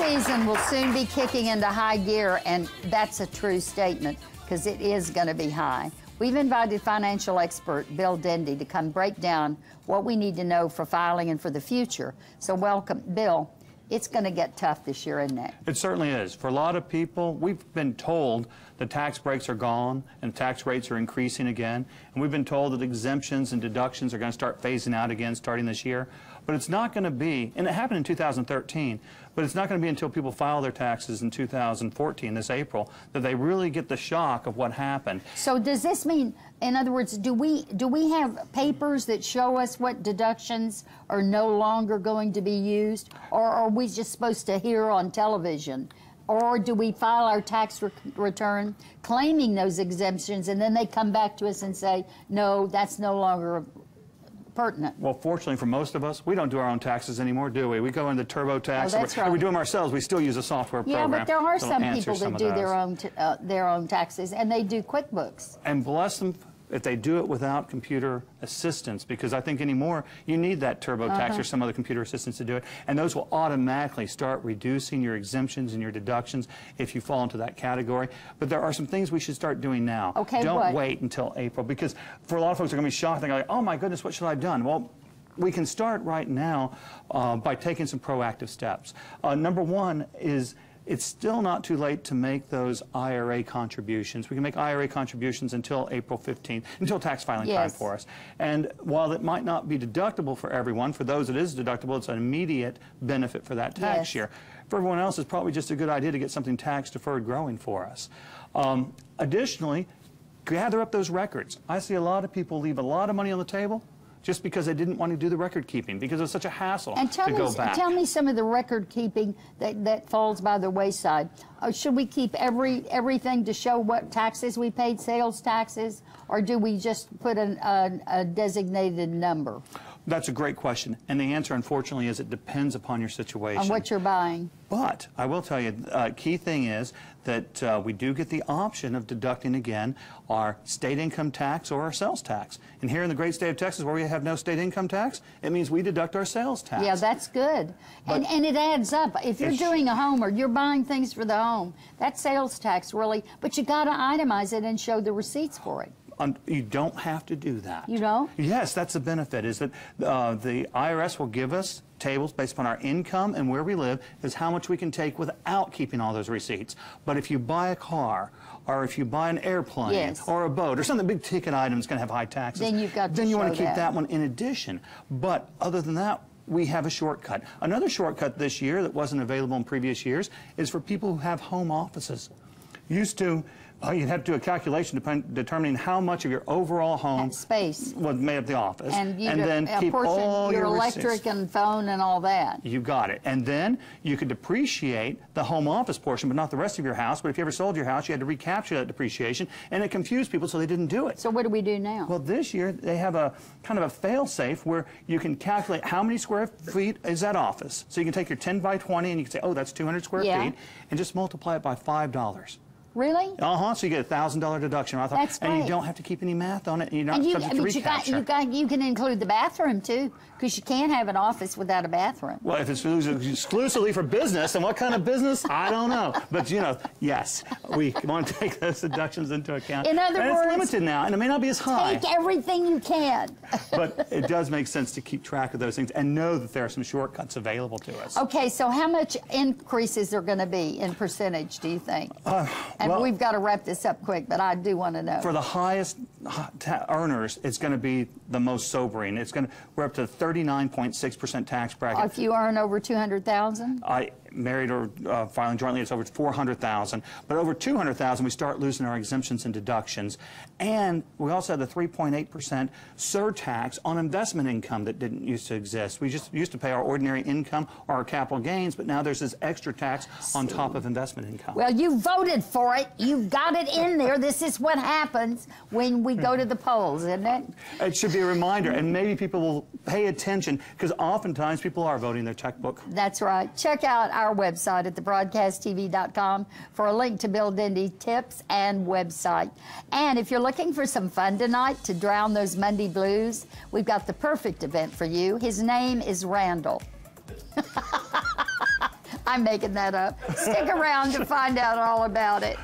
season will soon be kicking into high gear, and that's a true statement because it is going to be high. We've invited financial expert Bill Dendy to come break down what we need to know for filing and for the future. So welcome, Bill. It's going to get tough this year, isn't it? It certainly is. For a lot of people, we've been told the tax breaks are gone and tax rates are increasing again. And we've been told that exemptions and deductions are going to start phasing out again starting this year. But it's not going to be, and it happened in 2013, but it's not going to be until people file their taxes in 2014, this April, that they really get the shock of what happened. So does this mean, in other words, do we have papers that show us what deductions are no longer going to be used, or are we just supposed to hear on television? Or do we file our tax return claiming those exemptions, and then they come back to us and say, no, that's no longer pertinent? Well, fortunately for most of us, we don't do our own taxes anymore, do we? We go into TurboTax. Oh, that's right. We do them ourselves. We still use a software program. Yeah, but there are some people that do their own taxes, and they do QuickBooks. And bless them if they do it without computer assistance, because I think anymore you need that TurboTax or some other computer assistance to do it, and those will automatically start reducing your exemptions and your deductions if you fall into that category. But there are some things we should start doing now. Okay, Don't wait until April, because for a lot of folks, they're going to be shocked. They're going to go, oh my goodness, what should I have done? Well, we can start right now by taking some proactive steps. Number one is, it's still not too late to make those IRA contributions. We can make IRA contributions until April 15th, until tax filing time for us. And while it might not be deductible for everyone, for those it is deductible, it's an immediate benefit for that tax year. For everyone else, it's probably just a good idea to get something tax deferred growing for us. Additionally, gather up those records. I see a lot of people leave a lot of money on the table just because they didn't want to do the record keeping, because it's such a hassle to go back. Tell me some of the record keeping that falls by the wayside. Should we keep everything to show what taxes we paid, sales taxes, or do we just put a designated number? That's a great question, and the answer, unfortunately, is it depends upon your situation. On what you're buying. But I will tell you, key thing is that we do get the option of deducting again our state income tax or our sales tax. And here in the great state of Texas, where we have no state income tax, it means we deduct our sales tax. Yeah, that's good. And it adds up. If you're doing a home or you're buying things for the home, that sales tax really, but you got to itemize it and show the receipts for it. You don't have to do that. You don't? Yes, that's the benefit, is that the IRS will give us tables based upon our income and where we live, is how much we can take without keeping all those receipts. But if you buy a car, or if you buy an airplane, or a boat, or something big ticket item that's going to have high taxes, then you've got to then you want to keep that one in addition. But other than that, we have a shortcut. Another shortcut this year that wasn't available in previous years is for people who have home offices. Used to, you'd have to do a calculation determining how much of your overall home space was made up the office, and then keep all your electric receipts. And phone and all that. You got it. And then you could depreciate the home office portion, but not the rest of your house. But if you ever sold your house, you had to recapture that depreciation, and it confused people, so they didn't do it. So what do we do now? Well, this year they have a kind of a fail-safe where you can calculate how many square feet is that office. So you can take your 10 by 20 and you can say, oh, that's 200 square feet, and just multiply it by $5. Really? So you get a $1,000 deduction. That's great. And you don't have to keep any math on it. And you're not subject to recapture. You can include the bathroom, too, because you can't have an office without a bathroom. Well, if it's exclusively for business, and what kind of business? I don't know. But, you know, yes, we want to take those deductions into account. In other words, it's limited now, and it may not be as high. Take everything you can. But it does make sense to keep track of those things and know that there are some shortcuts available to us. Okay, so how much increases are going to be in percentage, do you think? And we've got to wrap this up quick, but I do want to know. For the highest earners, it's going to be the most sobering. We're up to 39.6% tax bracket. If you earn over 200,000? Married or filing jointly, it's over 400,000. But over 200,000, we start losing our exemptions and deductions. And we also have the 3.8% surtax on investment income that didn't used to exist. We just used to pay our ordinary income or our capital gains, but now there's this extra tax on top of investment income. Well, you voted for it. You've got it in there. This is what happens when we go to the polls, isn't it? It should be a reminder, and maybe people will pay attention, because oftentimes people are voting their checkbook. That's right. Check out our website at thebroadcasttv.com for a link to Bill Dendy tips and website. And if you're looking for some fun tonight to drown those Monday blues, we've got the perfect event for you. His name is Randall. I'm making that up. Stick around to find out all about it.